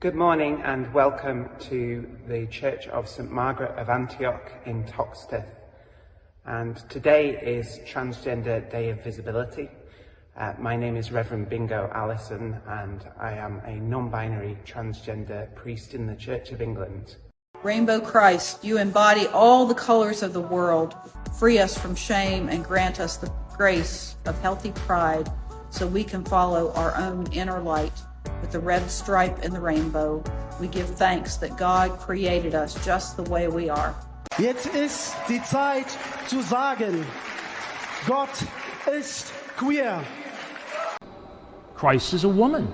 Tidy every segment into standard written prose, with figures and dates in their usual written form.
Good morning and welcome to the Church of St Margaret of Antioch in Toxteth. And today is Transgender Day of Visibility. My name is Reverend Bingo Allison and I am a non-binary transgender priest in the Church of England. Rainbow Christ, you embody all the colors of the world. Free us from shame and grant us the grace of healthy pride so we can follow our own inner light. With the red stripe and the rainbow, we give thanks that God created us just the way we are. Jetzt ist die Zeit zu sagen, Gott ist queer. Christ is a woman.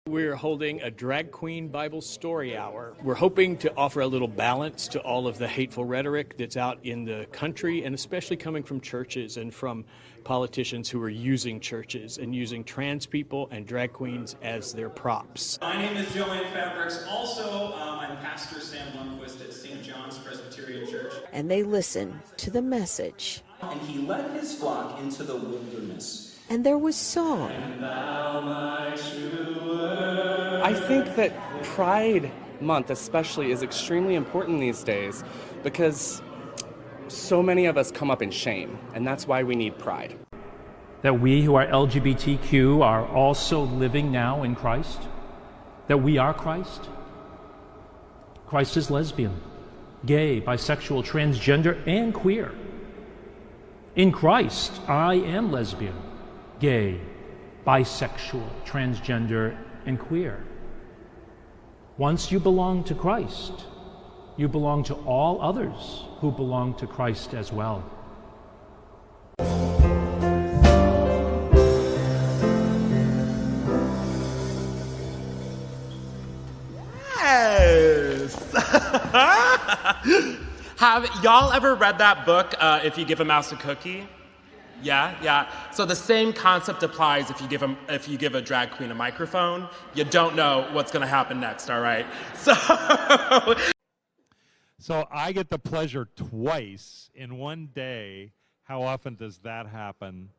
We're holding a drag queen Bible story hour. We're hoping to offer a little balance to all of the hateful rhetoric that's out in the country, and especially coming from churches and from politicians who are using churches and using trans people and drag queens as their props. My name is Joanne Fabrics. Also, I'm Pastor Sam Lundquist at St. John's Presbyterian Church. And they listen to the message. And he led his flock into the wilderness. And there was song. And thou, my true word. I think that Pride Month especially is extremely important these days because so many of us come up in shame, and that's why we need pride. That we who are LGBTQ are also living now in Christ. That we are Christ. Christ is lesbian, gay, bisexual, transgender, and queer. In Christ, I am lesbian, gay, bisexual, transgender, and queer. Once you belong to Christ, you belong to all others who belong to Christ as well. Yes! Have y'all ever read that book, If You Give a Mouse a Cookie? Yeah. So the same concept applies if you give a drag queen a microphone. You don't know what's going to happen next, all right? So I get the pleasure twice in one day, how often does that happen,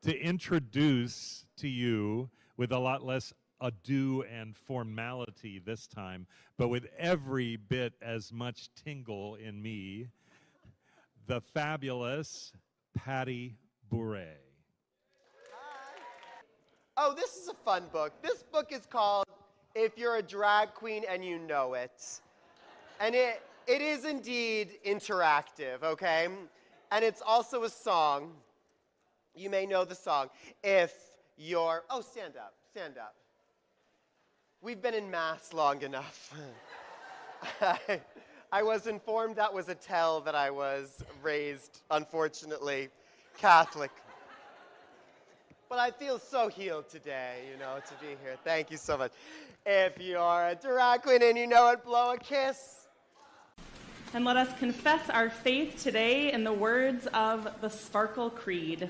to introduce to you with a lot less ado and formality this time, but with every bit as much tingle in me, the fabulous Patty Bourret. Oh, this is a fun book. This book is called If You're a Drag Queen and You Know It. And it is indeed interactive, okay? And it's also a song. You may know the song. If you're... Oh, stand up. We've been in Mass long enough. I was informed that was a tell that I was raised, unfortunately, Catholic. But I feel so healed today, to be here. Thank you so much. If you're a drag queen and you know it, blow a kiss. And let us confess our faith today in the words of the Sparkle Creed.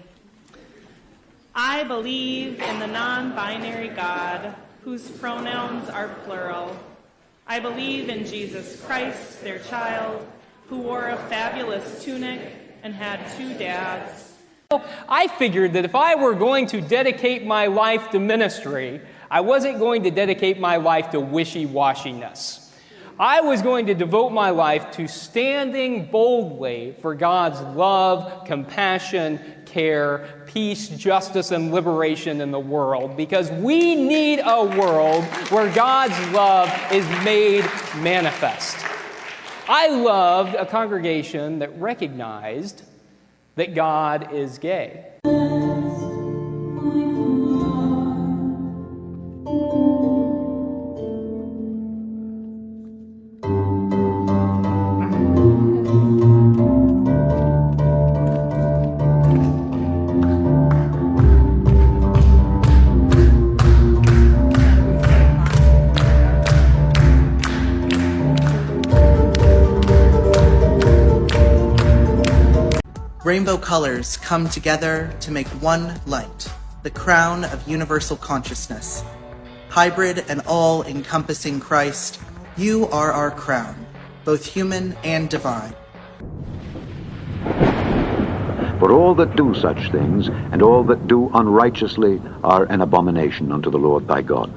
I believe in the non-binary God, whose pronouns are plural. I believe in Jesus Christ, their child, who wore a fabulous tunic and had 2 dads. I figured that if I were going to dedicate my life to ministry, I wasn't going to dedicate my life to wishy-washiness. I was going to devote my life to standing boldly for God's love, compassion, care, peace, justice, and liberation in the world, because we need a world where God's love is made manifest. I loved a congregation that recognized that God is gay. Rainbow colors come together to make one light, the crown of universal consciousness. Hybrid and all-encompassing Christ, you are our crown, both human and divine. For all that do such things, and all that do unrighteously, are an abomination unto the Lord thy God.